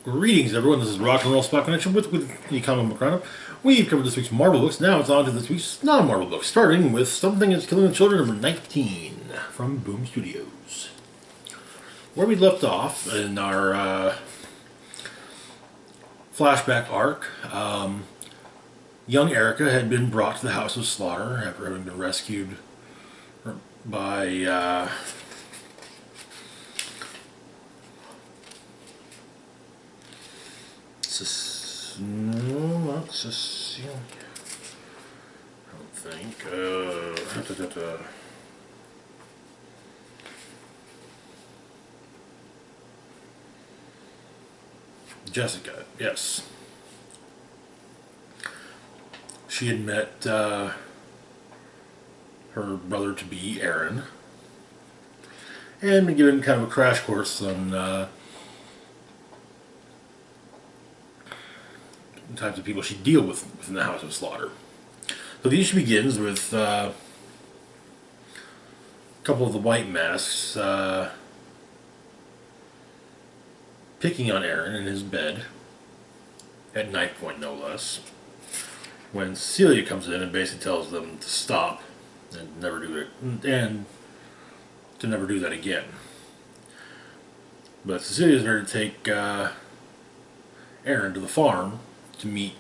Greetings, everyone. This is Rock and Roll Spot Connection with the comic book roundup. We've covered this week's Marvel books. Now it's on to this week's non-Marvel books, starting with Something Is Killing the Children, number 19, from Boom Studios. Where we left off in our flashback arc, young Erica had been brought to the House of Slaughter after having been rescued by no, not Cecilia. I don't think. Jessica, yes. She had met her brother to be Aaron and been given kind of a crash course on the types of people she deal with within the House of Slaughter. So the issue begins with a couple of the White Masks picking on Aaron in his bed, at knife point no less, when Cecilia comes in and basically tells them to stop and never do it, and to never do that again. But Cecilia's there to take Aaron to the farm to meet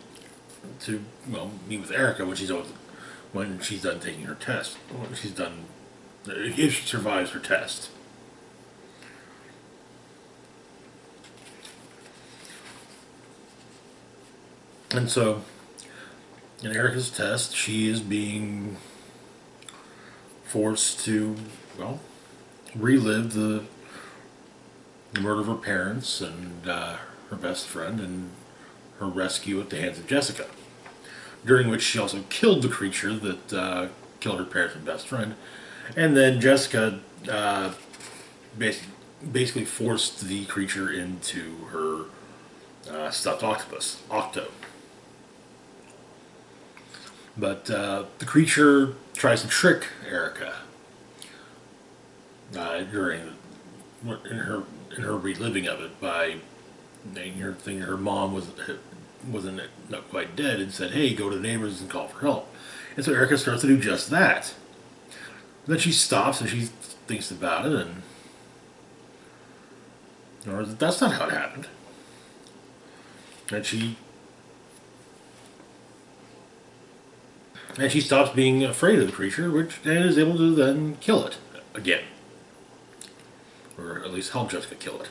with Erica when she's done taking her test. When she's done, if she survives her test. And so, in Erica's test, she is being forced to, relive the murder of her parents and her best friend and her rescue at the hands of Jessica, during which she also killed the creature that killed her parents and best friend. And then Jessica basically forced the creature into her stuffed octopus, Octo. But the creature tries to trick Erica in her reliving of it by making her think her mom wasn't not quite dead and said, "Hey, go to the neighbors and call for help." And so Erica starts to do just that. Then she stops and she thinks about it, or that's not how it happened. And she stops being afraid of the creature, and is able to then kill it again. Or at least help Jessica kill it.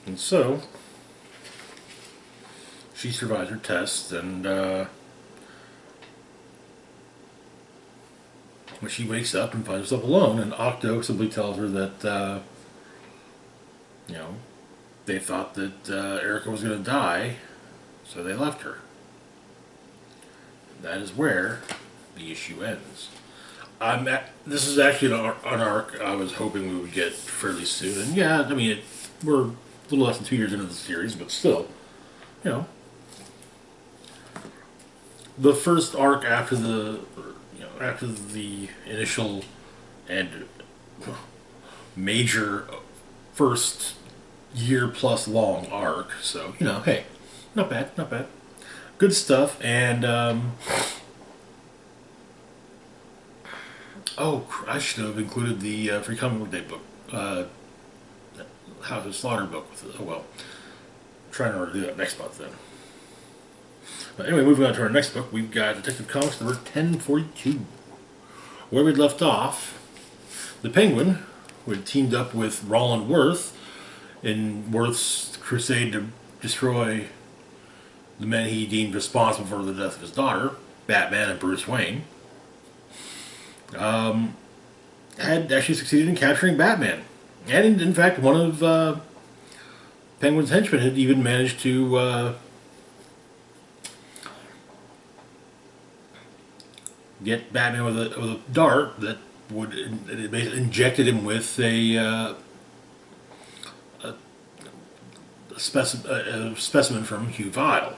And so, she survives her test, and when she wakes up and finds herself alone, and Octo simply tells her that they thought that Erica was going to die, so they left her. That is where the issue ends. This is actually an arc I was hoping we would get fairly soon, and yeah, I mean, we're a little less than 2 years into the series, but still, the first arc after the initial and major first year plus long arc. So, hey, not bad, not bad. Good stuff. And, I should have included the Free Comic Book Day book, House of Slaughter book with it. Oh well. I'm trying to do that next month then. But anyway, moving on to our next book, we've got Detective Comics number 1042. Where we'd left off, the Penguin, who had teamed up with Roland Worth in Worth's crusade to destroy the men he deemed responsible for the death of his daughter, Batman and Bruce Wayne, had actually succeeded in capturing Batman. And in fact, one of Penguin's henchmen had even managed to get Batman with a dart that it basically injected him with a specimen from Hugh Vile,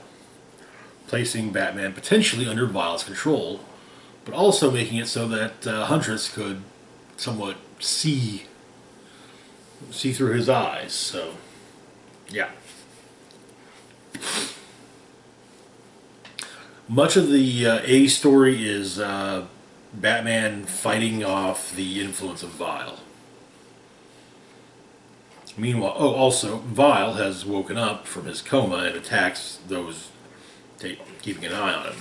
placing Batman potentially under Vile's control but also making it so that Huntress could somewhat see through his eyes. So, yeah. Much of the A story is Batman fighting off the influence of Vile. Meanwhile, also, Vile has woken up from his coma and attacks those keeping an eye on him.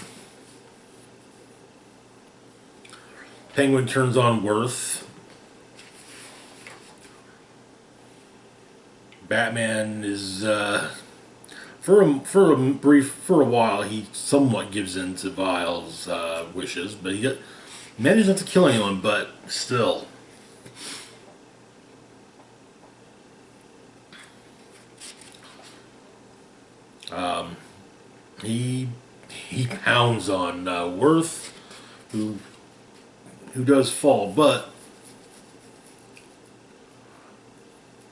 Penguin turns on Worth. Batman is for a while he somewhat gives in to Vile's wishes, but he manages not to kill anyone. But still, he pounds on Worth, who does fall, but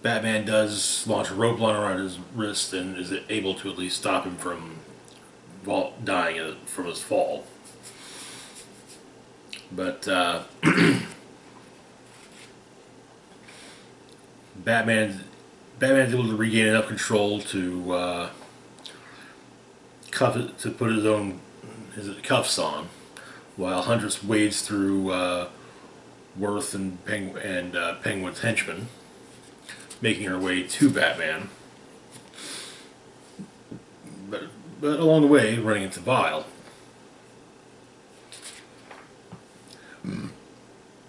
Batman does launch a rope line around his wrist and is able to at least stop him from dying from his fall. But Batman's able to regain enough control to put his own cuffs on, while Huntress wades through Worth and Penguin's henchmen, making her way to Batman. But along the way, running into Vile.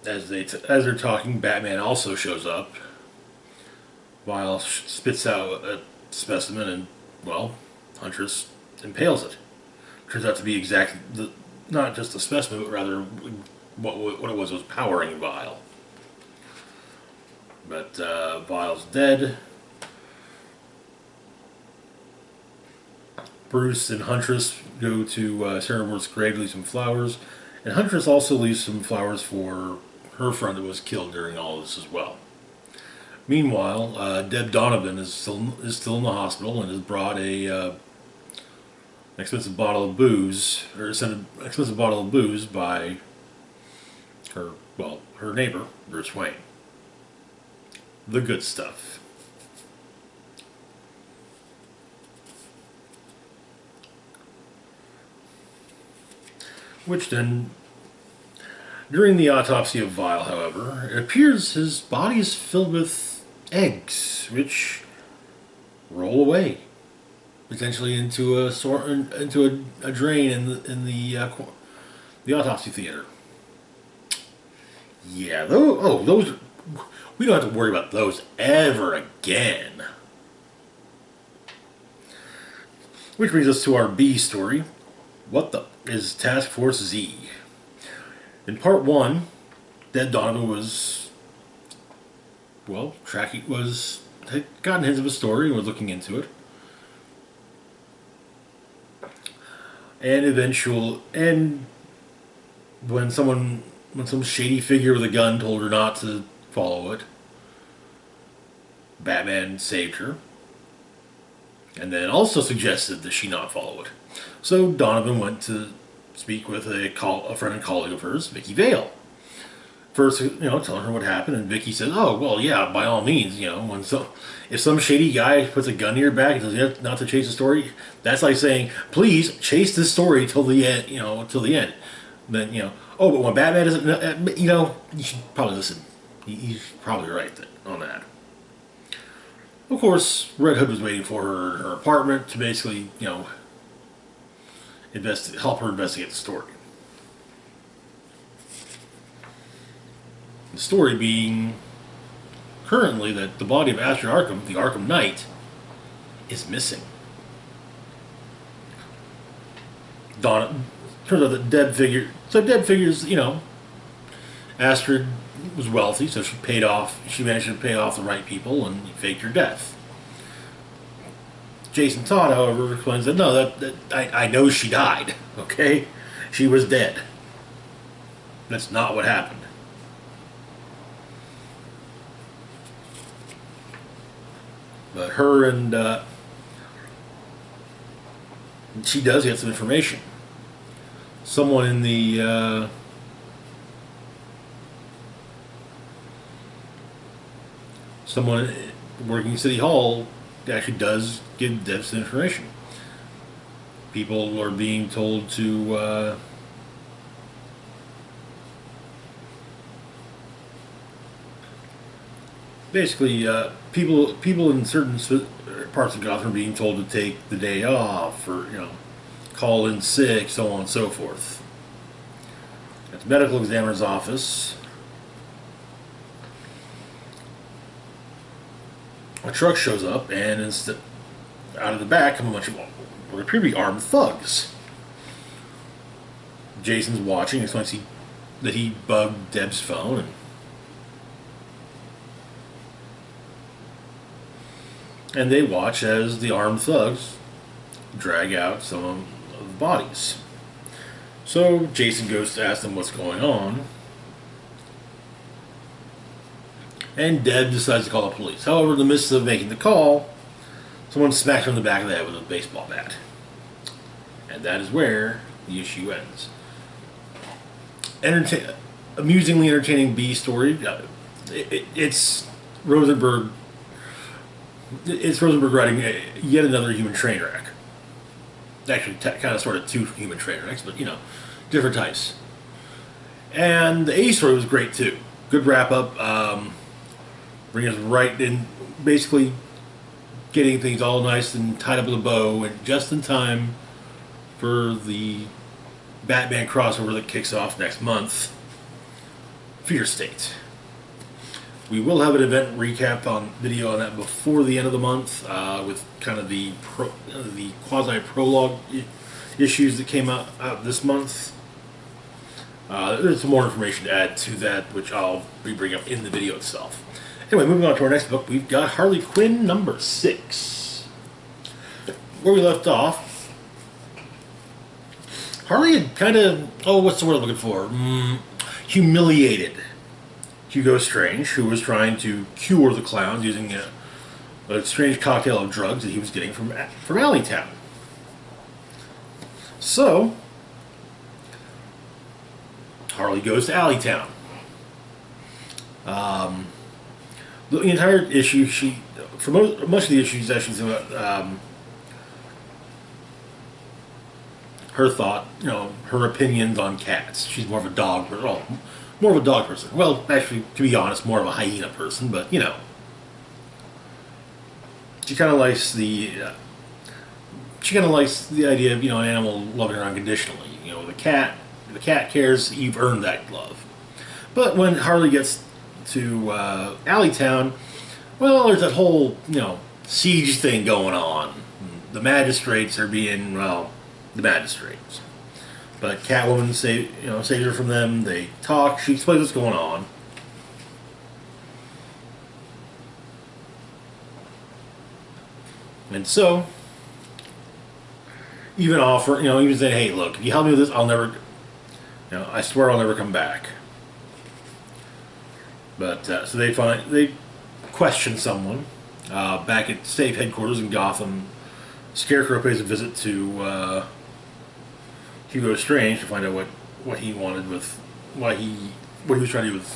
As they're talking, Batman also shows up. Vile spits out a specimen, and well, Huntress impales it. Turns out to be not just a specimen, but rather what it was powering Vile. But Vile's dead. Bruce and Huntress go to Sarah Worth's grave to leave some flowers, and Huntress also leaves some flowers for her friend that was killed during all this as well. Meanwhile, Deb Donovan is still in the hospital and has brought an expensive bottle of booze, or sent an expensive bottle of booze by her neighbor, Bruce Wayne. The good stuff. Which then, during the autopsy of Vile, however, it appears his body is filled with eggs, which roll away, potentially into a drain in the autopsy theater. Yeah, those we don't have to worry about those ever again. Which brings us to our B story. What the is Task Force Z? In part 1, Deb Donovan had gotten hints of a story and was looking into it. And when some shady figure with a gun told her not to follow it, Batman saved her, and then also suggested that she not follow it. So Donovan went to speak with a friend and colleague of hers, Vicky Vale. First, telling her what happened, and Vicky said, "Oh, well, yeah, by all means, if some shady guy puts a gun to your back and tells you not to chase the story, that's like saying, please chase this story till the end, till the end." Then, but when Batman doesn't, you should probably listen. He's probably right on that. Of course, Red Hood was waiting for her in her apartment to basically, help her investigate the story. The story being currently that the body of Astrid Arkham, the Arkham Knight, is missing. Turns out that Deb figures, Astrid was wealthy, so she managed to pay off the right people and faked her death. Jason Todd, however, explains that no, I know she died, okay? She was dead. That's not what happened. But her and she does get some information. Someone in the someone working in City Hall actually does give Debs information. People are being told to basically people in certain parts of Gotham are being told to take the day off, or call in sick, so on and so forth. At the medical examiner's office, a truck shows up, and instead, out of the back come a bunch of what appear to be armed thugs. Jason's watching, explains that he bugged Deb's phone, and they watch as the armed thugs drag out some of the bodies. So Jason goes to ask them what's going on, and Deb decides to call the police. However, in the midst of making the call, someone smacks her in the back of the head with a baseball bat. And that is where the issue ends. Amusingly entertaining B story. It's Rosenberg. It's Rosenberg writing yet another human train wreck. Actually, kind of sort of two human train wrecks, but different types. And the A story was great too. Good wrap up. Bring us right in, basically getting things all nice and tied up with a bow, and just in time for the Batman crossover that kicks off next month. Fear State. We will have an event recap on video on that before the end of the month, with kind of the quasi prologue issues that came out this month. There's some more information to add to that, which I'll be bringing up in the video itself. Anyway, moving on to our next book, we've got Harley Quinn number 6. Where we left off, Harley had kind of, what's the word I'm looking for? Humiliated Hugo Strange, who was trying to cure the clowns using a strange cocktail of drugs that he was getting from Alleytown. So, Harley goes to Alleytown. The entire issue, for much of the issue, is actually about her thought, her opinions on cats. She's more of a dog person. Well, more of a dog person. Well, actually, to be honest, more of a hyena person. But she kind of likes the idea of an animal loving her unconditionally. The cat cares. You've earned that love. But when Harley gets to Alleytown, well, there's that whole siege thing going on. The magistrates are being the magistrates, but Catwoman saves her from them. They talk. She explains what's going on, and so even saying, "Hey, look, if you help me with this, I'll never, I swear I'll never come back." But so they question someone back at state headquarters in Gotham. Scarecrow pays a visit to Hugo Strange to find out what he wanted with what he was trying to do with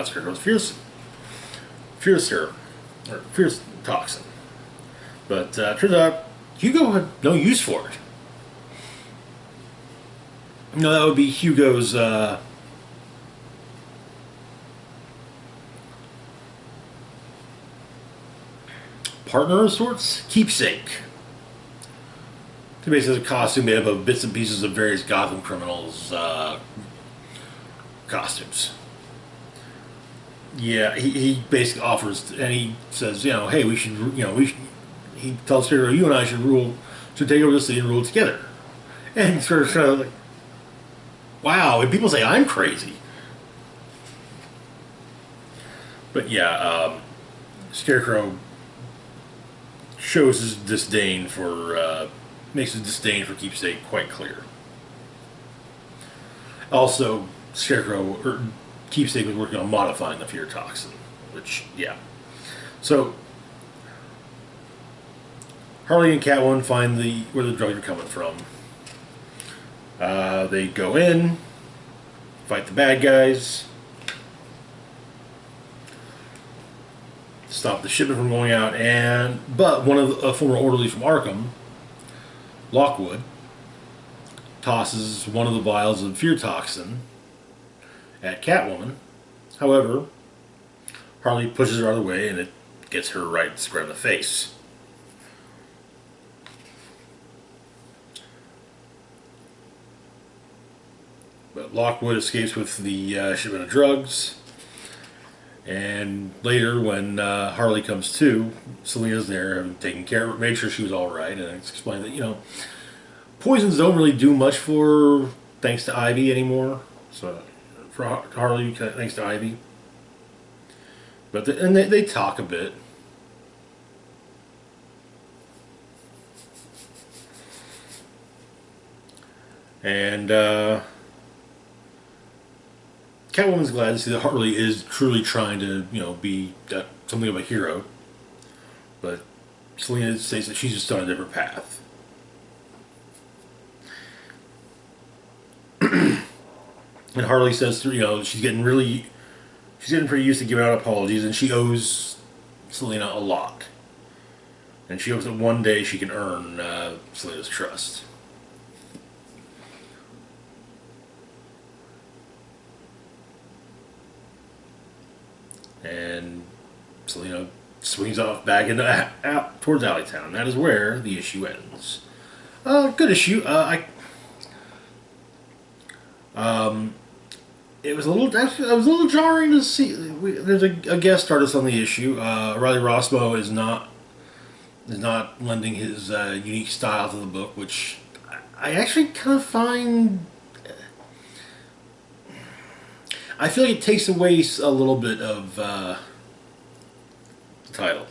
Scarecrow's fierce toxin. But turns out Hugo had no use for it. That would be Hugo's partner of sorts, keepsake. He basically has a costume made up of bits and pieces of various Gotham criminals' costumes. Yeah, he basically offers, and he says, hey, we should, he tells Scarecrow, you and I should take over the city and rule together. And sort of like, wow, and people say I'm crazy. But yeah, Scarecrow shows his disdain for, makes his disdain for Keepsake quite clear. Also, Keepsake was working on modifying the fear toxin, which, yeah. So, Harley and Catwoman find where the drugs are coming from. They go in, fight the bad guys. stop the shipment from going out. But one of the former orderlies from Arkham, Lockwood, tosses one of the vials of fear toxin at Catwoman. However, Harley pushes her out of the way, and it gets her right square in the face. But Lockwood escapes with the shipment of drugs. And later, when Harley comes to, Selina's there, having taken care of her, made sure she was all right, and it's explained that, poisons don't really do much for, thanks to Ivy anymore. So, for Harley, thanks to Ivy. But they talk a bit. And Catwoman's glad to see that Harley is truly trying to, be something of a hero. But Selina states that she's just on a different path. And Harley says, she's getting pretty used to giving out apologies, and she owes Selina a lot. And she hopes that one day she can earn Selina's trust. And Selina swings off back out towards Alleytown. That is where the issue ends. Good issue. It was a little jarring to see. There's a guest artist on the issue. Riley Rossmo is not lending his unique style to the book, which I actually kind of find. I feel like it takes away a little bit of the title,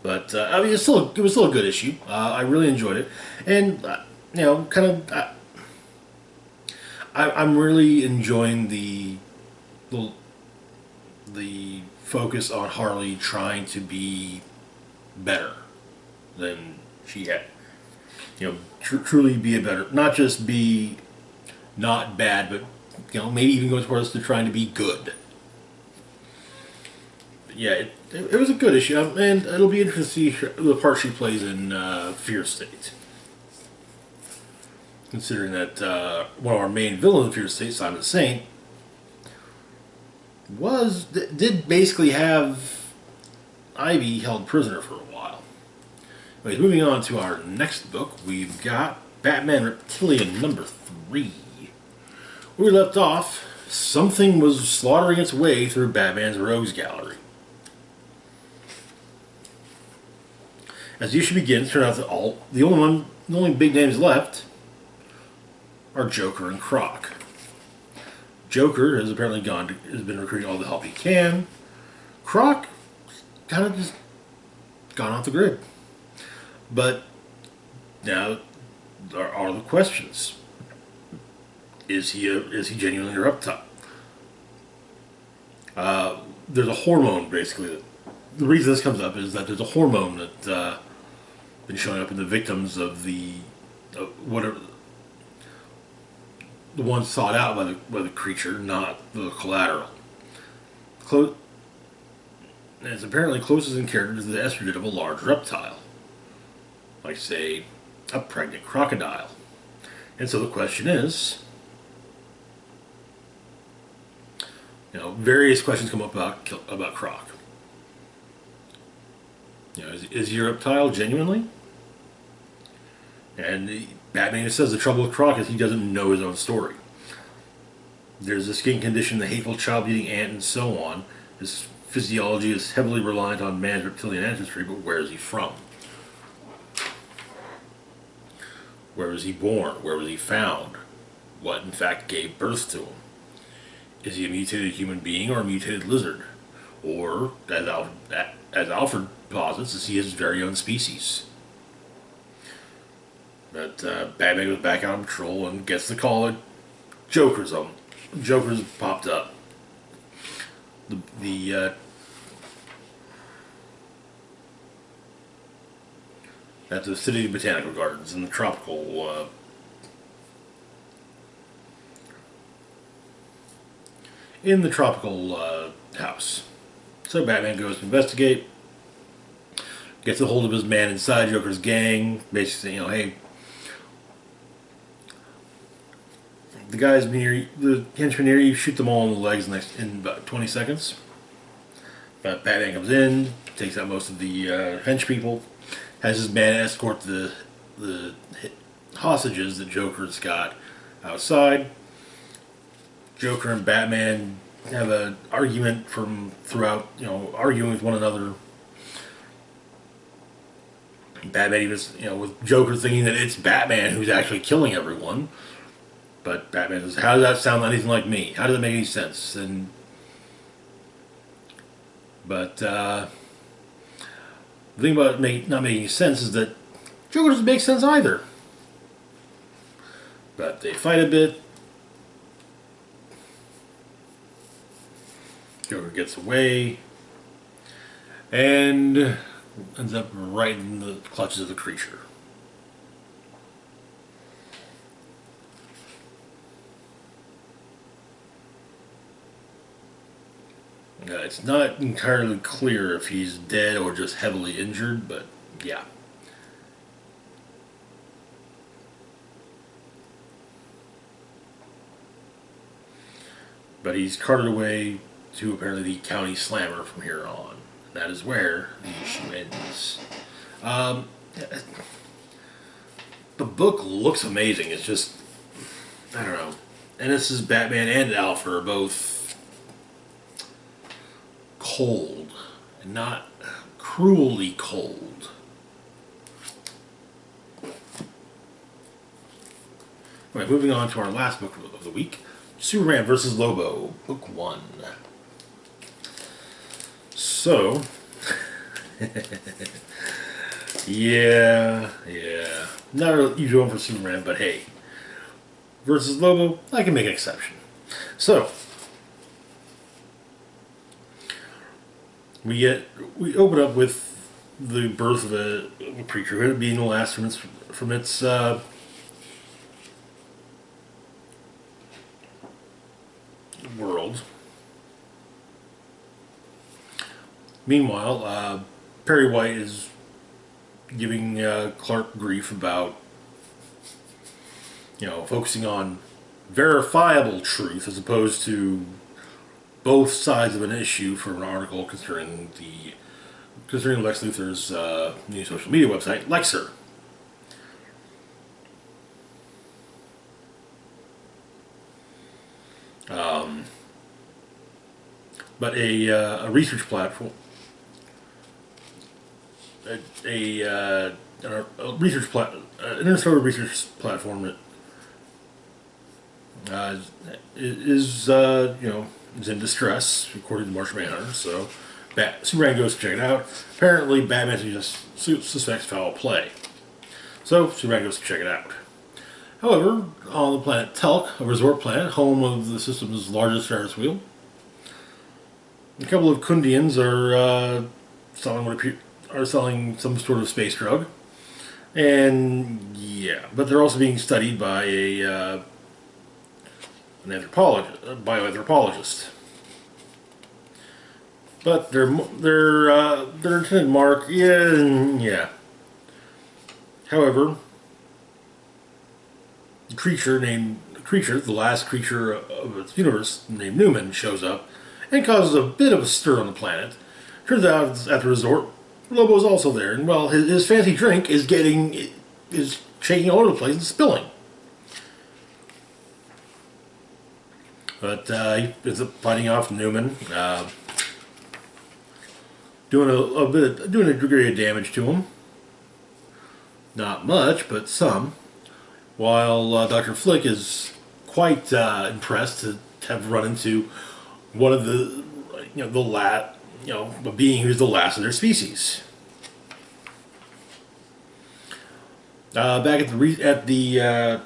but I mean, it was still a good issue. I really enjoyed it, and I'm really enjoying the focus on Harley trying to be better than she had. Truly be a better, not just be not bad, but maybe even go towards to trying to be good. But yeah, it was a good issue, and it'll be interesting to see the part she plays in Fear State. Considering that one of our main villains in Fear State, Simon Saint, did basically have Ivy held prisoner for a while. Anyways, moving on to our next book, we've got Batman Reptilian #3. Where we left off, something was slaughtering its way through Batman's Rogues Gallery. As the issue begins, it turns out that the only big names left are Joker and Croc. Joker has apparently has been recruiting all the help he can. Croc kind of just gone off the grid. But now there are the questions. Is he genuinely a reptile? There's a hormone, basically. The reason this comes up is that there's a hormone that's been showing up in the victims of the ones sought out by the creature, not the collateral. And it's apparently closest in character to the estrogen of a large reptile, like say a pregnant crocodile. And so the question is, various questions come up about Croc. Is he a reptile genuinely? And Batman says the trouble with Croc is he doesn't know his own story. There's a skin condition, the hateful child-eating ant, and so on. His physiology is heavily reliant on man's reptilian ancestry, but where is he from? Where was he born? Where was he found? What, in fact, gave birth to him? Is he a mutated human being or a mutated lizard? Or, as Alfred posits, is he his very own species? But Batman goes back out on patrol and gets the call that Joker's popped up. At the City Botanical Gardens in the tropical house. So Batman goes to investigate. gets a hold of his man inside Joker's gang, basically, hey, the guys near the henchmen near you, shoot them all in the legs in about 20 seconds. But Batman comes in, takes out most of the hench people, has his man escort the hostages that Joker's got outside. Joker and Batman have an argument throughout, arguing with one another. Batman even, with Joker thinking that it's Batman who's actually killing everyone. But Batman says, how does that sound anything like me? How does that make any sense? But the thing about not making sense is that Joker doesn't make sense either. But they fight a bit. Joker gets away. And ends up right in the clutches of the creature. It's not entirely clear if he's dead or just heavily injured, but yeah. But he's carted away to apparently the county slammer from here on. That is where the issue ends. The book looks amazing. It's just, I don't know. And this is Batman and Alfred are both cold, and not cruelly cold. Alright, moving on to our last book of the week, Superman vs. Lobo, Book 1. So, yeah, not a usual one for Superman, but hey, versus Lobo, I can make an exception. So, we open up with the birth of a creature, it being the last from its world. Meanwhile, Perry White is giving Clark grief about, focusing on verifiable truth as opposed to both sides of an issue for an article concerning Lex Luthor's new social media website, Lexer. But a research platform, an interstellar research platform that is in distress, according to Martian Manhunter. So Superman goes to check it out. Apparently, Batman just suspects foul play. So Superman goes to check it out. However, on the planet Telk, a resort planet, home of the system's largest Ferris wheel, a couple of Kundians are selling some sort of space drug, and yeah, but they're also being studied by an bioanthropologist. But their intended mark, yeah. However, the last creature of its universe, named Newman, shows up and causes a bit of a stir on the planet. Turns out at the resort, Lobo's also there, and well, his fancy drink is shaking all over the place and spilling. But he ends up fighting off Newman, doing a degree of damage to him. Not much, but some. While Dr. Flick is quite impressed to have run into one of the a being who's the last of their species. Back at the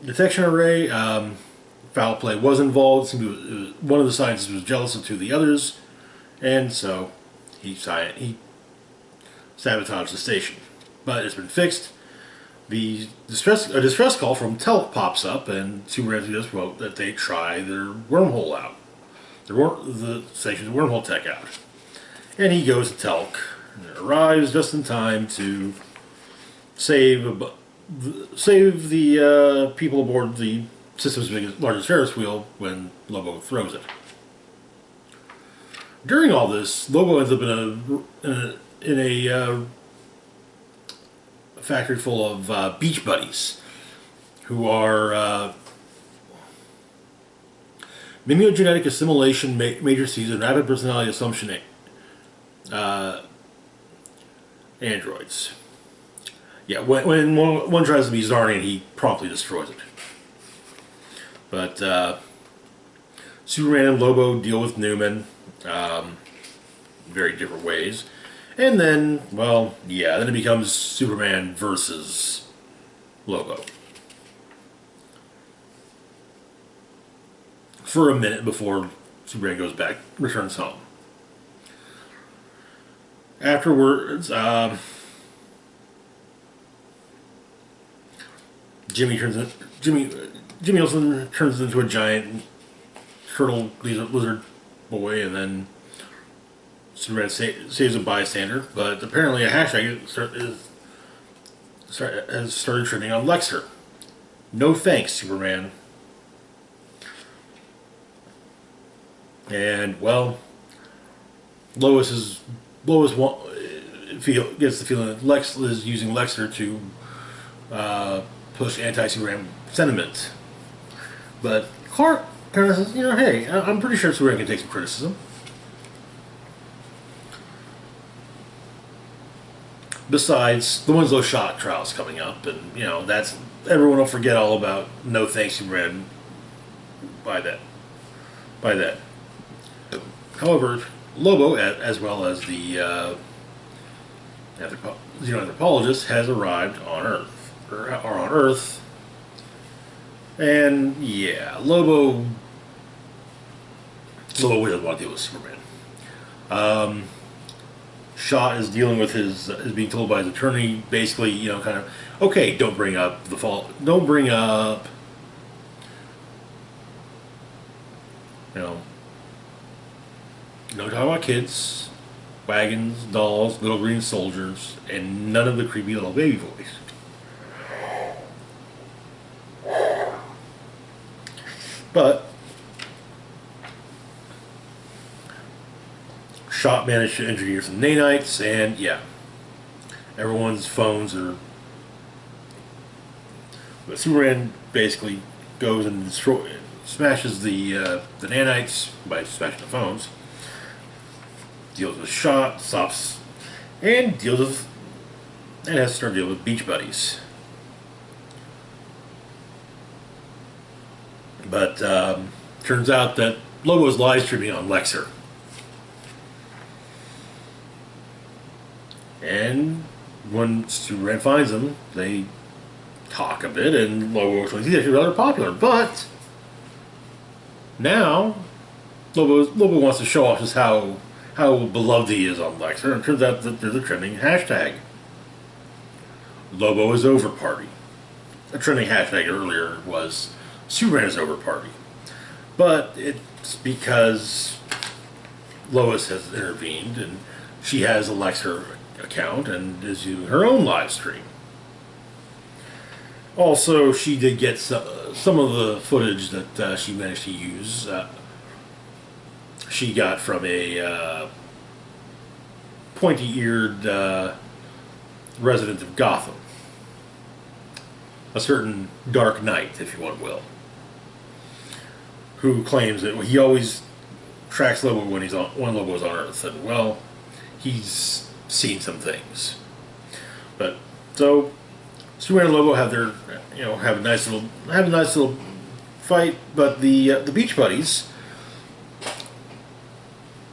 detection array, foul play was involved. One of the scientists was jealous of two of the others, and so he sabotaged the station. But it's been fixed. A distress call from Telk pops up, and Superman suggests that they try their wormhole out. The station's wormhole tech out. And he goes to Telk And it arrives just in time to save the people aboard the system's largest Ferris wheel when Lobo throws it. During all this, Lobo ends up in a factory full of beach buddies who are mimeogenetic assimilation matrices and rapid personality assumption androids. Yeah, when one tries to be Zarnian, he promptly destroys it. But Superman and Lobo deal with Newman very different ways. And then, well, yeah, then it becomes Superman versus Lobo. For a minute before Superman returns home. Afterwards, Jimmy Olsen turns into a giant turtle lizard boy, and then Superman saves a bystander. But apparently, a hashtag has started trending on Lexer. No thanks, Superman. And well, Lois gets the feeling that Lex is using Lexer to push anti-Superman sentiment. But Clark kind of says, hey, I'm pretty sure Superman can take some criticism. Besides, the Winslow shot trial's coming up, and that's everyone will forget all about no thanks Superman by that. However, Lobo, as well as the xenoanthropologist, has arrived on Earth, and yeah, Lobo doesn't want to deal with Superman. Shaw is dealing with is being told by his attorney, basically, kind of, okay, don't bring up the fault, don't talk about kids, wagons, dolls, little green soldiers, and none of the creepy little baby voice. But Shaw managed to engineer some nanites, and yeah, everyone's phones are. But Superman basically goes and smashes the nanites by smashing the phones. Deals with Shaw, stops, and has to start dealing with beach buddies. But turns out that Lobo's live streaming on Lexer. And when Superman finds him, they talk a bit, and Lobo explains he's actually rather popular. But now Lobo wants to show off just how beloved he is on Lexer, and it turns out that there's a trending hashtag. Lobo is over party. A trending hashtag earlier was Superman is over party. But it's because Lois has intervened, and she has a Lexer account and is using her own live stream. Also, she did get some of the footage that she managed to use. She got from a pointy-eared resident of Gotham. A certain Dark Knight, if you want will. Who claims that he always tracks Lobo when Lobo's on Earth. And, well, he's seen some things. But, so, Superman and Lobo have their, have a nice little fight, but the Beach Buddies,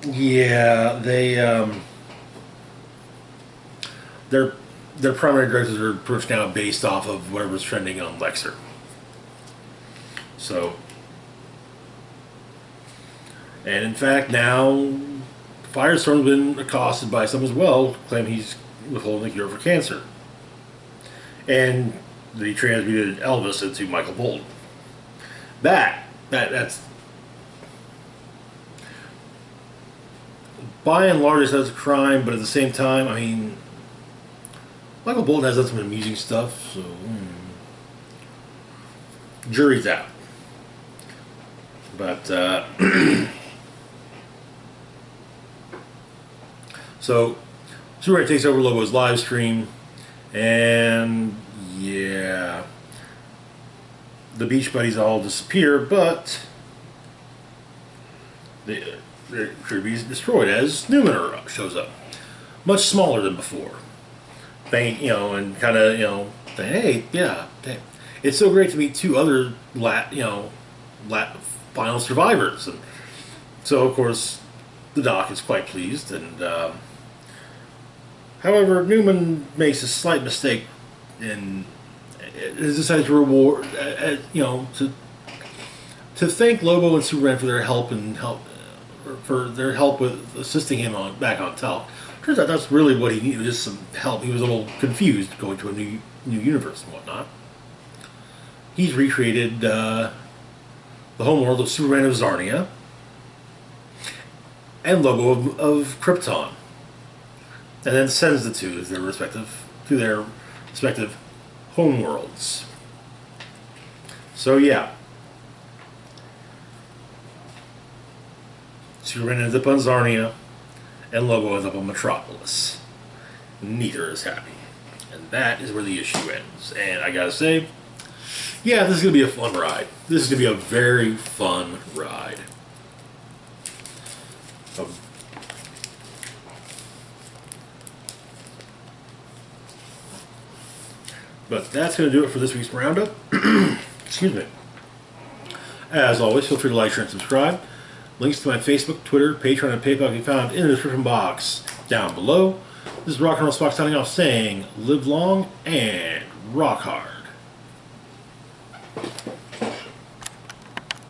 yeah, their primary directors are pretty much now based off of whatever's trending on Lexer. So, and in fact now Firestorm's been accosted by some as well, claim he's withholding a cure for cancer. And he transmuted Elvis into Michael Bolton. That's by and large, it says crime, but at the same time, I mean, Michael Bolton has done some amusing stuff, so jury's out. But so Superman takes over Lobo's live stream, and yeah, the Beach Buddies all disappear, but they're sure to be destroyed as Newman shows up, much smaller than before. Bang, and kind of, saying, hey, yeah, hey. It's so great to meet two other final survivors, and so of course the Doc is quite pleased, and however, Newman makes a slight mistake and has decided to reward, to thank Lobo and Superman for their help with assisting him back on top. Turns out that's really what he needed, just some help. He was a little confused going to a new universe and whatnot. He's recreated the homeworld of Superman of Zarnia and Lobo of Krypton, and then sends the two to their respective homeworlds. So yeah, Superman ends up on Zarnia, and Lobo ends up on Metropolis. Neither is happy, and that is where the issue ends. And I gotta say, yeah, this is gonna be a fun ride. This is gonna be a very fun ride. But that's going to do it for this week's roundup. Excuse me. As always, feel free to like, share, and subscribe. Links to my Facebook, Twitter, Patreon, and PayPal can be found in the description box down below. This is Rock and Roll Spock signing off, saying live long and rock hard.